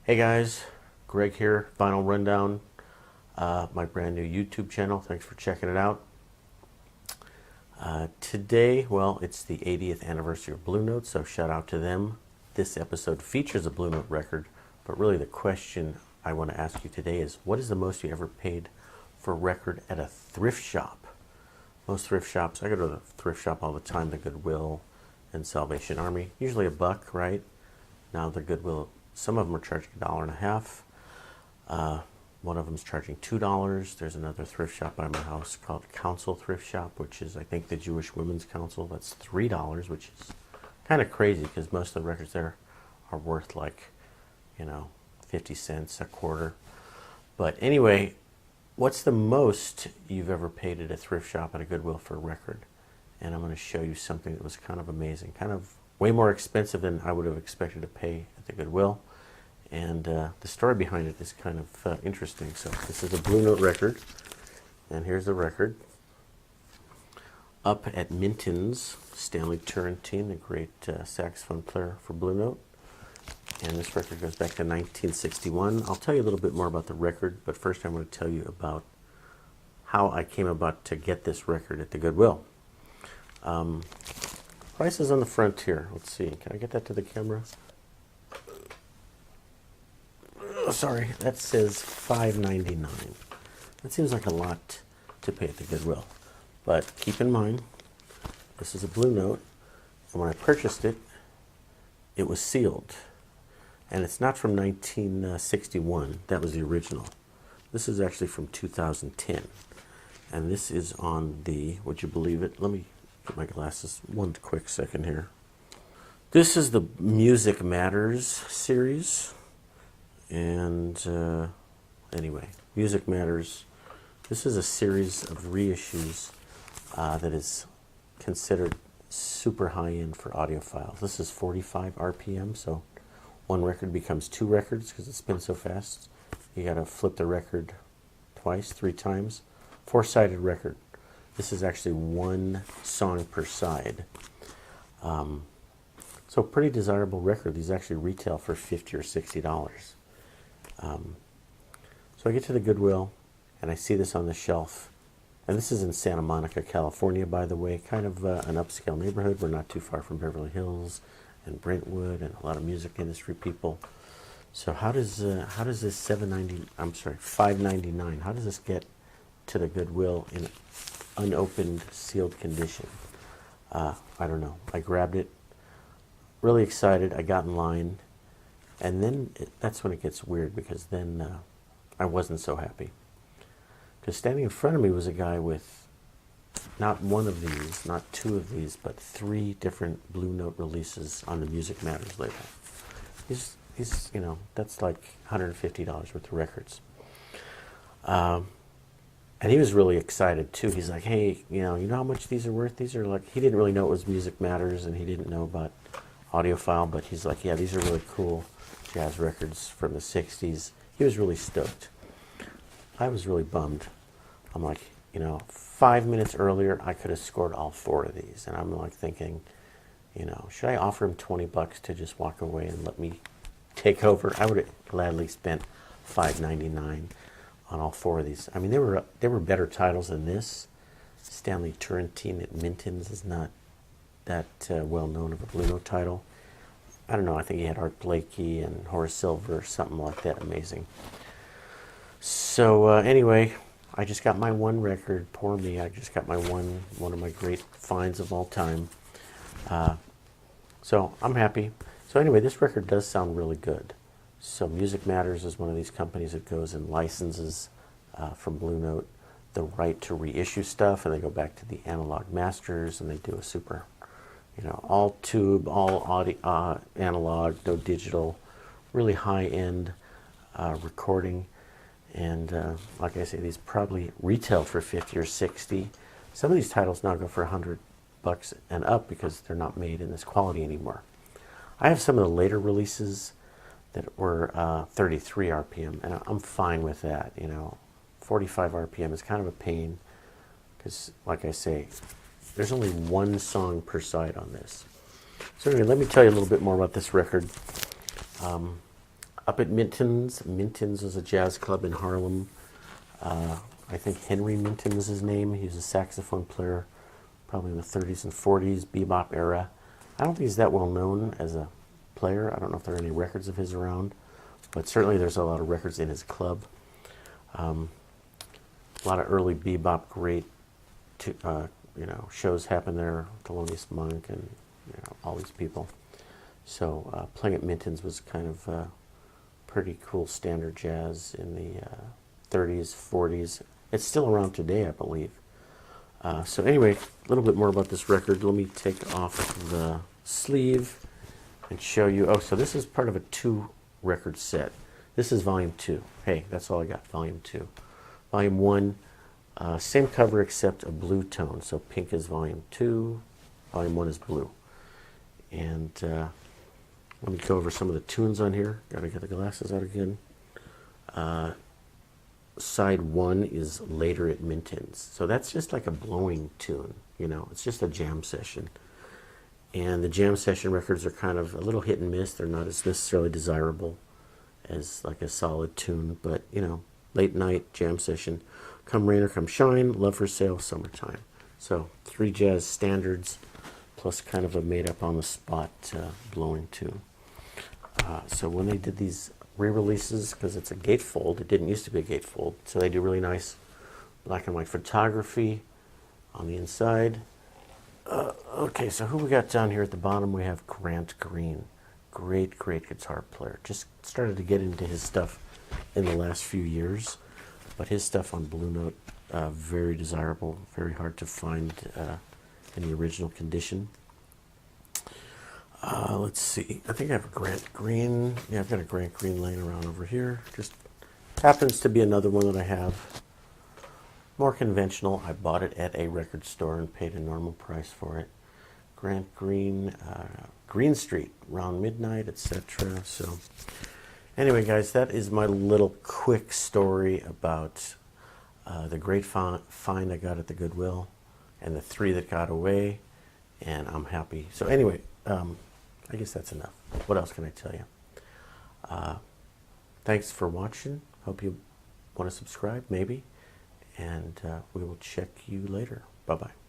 Hey guys, Greg here, Vinyl Rundown, my brand new YouTube channel. Thanks for checking it out. Today, well, it's the 80th anniversary of Bluenote, so shout out to them. This episode features a Bluenote record, but really the question I want to ask you today is, what is the most you ever paid for a record at a thrift shop? Most thrift shops, I go to the thrift shop all the time, the Goodwill and Salvation Army, usually $1, right? Now the Goodwill, some of them are charging $1.50. One of them is charging $2. There's another thrift shop by my house called Council Thrift Shop, which is, I think, the Jewish Women's Council. That's $3, which is kind of crazy because most of the records there are worth like, 50 cents, a quarter. But anyway, what's the most you've ever paid at a thrift shop at a Goodwill for a record? And I'm going to show you something that was kind of amazing, kind of way more expensive than I would have expected to pay at the Goodwill. And the story behind it is kind of interesting. So this is a Bluenote record, and here's the record. Up at Minton's, Stanley Turrentine, the great saxophone player for Bluenote. And this record goes back to 1961. I'll tell you a little bit more about the record, but first I want to tell you about how I came about to get this record at the Goodwill. Prices on the front here. Let's see. Can I get that to the camera? Oh, sorry, that says $5.99. That seems like a lot to pay at the Goodwill. But keep in mind, this is a Bluenote, and when I purchased it, it was sealed. And it's not from 1961. That was the original. This is actually from 2010. And this is on the, would you believe it? Let me get my glasses one quick second here. This is the Music Matters series. And anyway, Music Matters. This is a series of reissues that is considered super high-end for audiophiles. This is 45 RPM, so one record becomes 2 records because it spins so fast. You got to flip the record twice, 3 times. 4-sided record. This is actually 1 song per side. So pretty desirable record. These actually retail for $50 or $60. So I get to the Goodwill, and I see this on the shelf. And this is in Santa Monica, California, by the way. Kind of an upscale neighborhood. We're not too far from Beverly Hills and Brentwood, and a lot of music industry people. So how does this $5.99? How does this get to the Goodwill in unopened, sealed condition? I don't know. I grabbed it, really excited. I got in line, and then that's when it gets weird, because then I wasn't so happy. Because standing in front of me was a guy with not one of these, not 2 of these, but 3 different Bluenote releases on the Music Matters label. He's that's like $150 worth of records. And he was really excited too. He's like, hey, you know how much these are worth? These are like, he didn't really know it was Music Matters, and he didn't know about audiophile, but he's like, yeah, these are really cool jazz records from the 60s. He was really stoked. I was really bummed. I'm like, 5 minutes earlier, I could have scored all 4 of these. And I'm like thinking, should I offer him $20 to just walk away and let me take over? I would have gladly spent $5.99 on all 4 of these. I mean, there were better titles than this. Stanley Turrentine at Minton's is not that well known of a Bluenote title. I don't know. I think he had Art Blakey and Horace Silver or something like that. Amazing. So anyway, I just got my 1 record. Poor me. I just got my one of my great finds of all time. So I'm happy. So anyway, this record does sound really good. So Music Matters is one of these companies that goes and licenses from Bluenote the right to reissue stuff, and they go back to the analog masters, and they do a super, all tube, all audio, analog, no digital, really high-end recording. And like I say, these probably retail for $50 or $60. Some of these titles now go for $100 and up because they're not made in this quality anymore. I have some of the later releases that were 33 RPM, and I'm fine with that. 45 RPM is kind of a pain because, like I say, there's only 1 song per side on this. So anyway, let me tell you a little bit more about this record. up at Minton's. Minton's is a jazz club in Harlem. I think Henry Minton was his name. He was a saxophone player, probably in the 30s and 40s, bebop era. I don't think he's that well known as a player. I don't know if there are any records of his around, but certainly there's a lot of records in his club. A lot of early bebop, great, shows happen there. Thelonious Monk and all these people. So playing at Minton's was kind of pretty cool standard jazz in the 30s, 40s. It's still around today, I believe. So anyway, a little bit more about this record. Let me take off the sleeve and show you. Oh, so this is part of a 2-record set. This is volume 2. Hey, that's all I got, volume 2. Volume 1, same cover except a blue tone. So pink is volume 2, volume 1 is blue. And let me go over some of the tunes on here. Gotta get the glasses out again. Side 1 is Later at Minton's. So that's just like a blowing tune, it's just a jam session. And the jam session records are kind of a little hit and miss. They're not as necessarily desirable as like a solid tune, but late night jam session. Come Rain or Come Shine, Love for Sale, Summertime. So 3 jazz standards plus kind of a made up on the spot blowing tune. So when they did these re-releases, because it's a gatefold, it didn't used to be a gatefold, so they do really nice black and white photography on the inside. Okay, so who we got down here at the bottom? We have Grant Green. Great guitar player. Just started to get into his stuff in the last few years, but his stuff on Bluenote, very desirable, very hard to find in the original condition. Let's see. I think I have a Grant Green. Yeah, I've got a Grant Green laying around over here. Just happens to be another one that I have. More conventional. I bought it at a record store and paid a normal price for it. Grant Green, Green Street, around midnight, etc. So anyway, guys, that is my little quick story about the great find I got at the Goodwill and the 3 that got away, and I'm happy. So anyway, I guess that's enough. What else can I tell you? Thanks for watching. Hope you want to subscribe, maybe. And we will check you later. Bye-bye.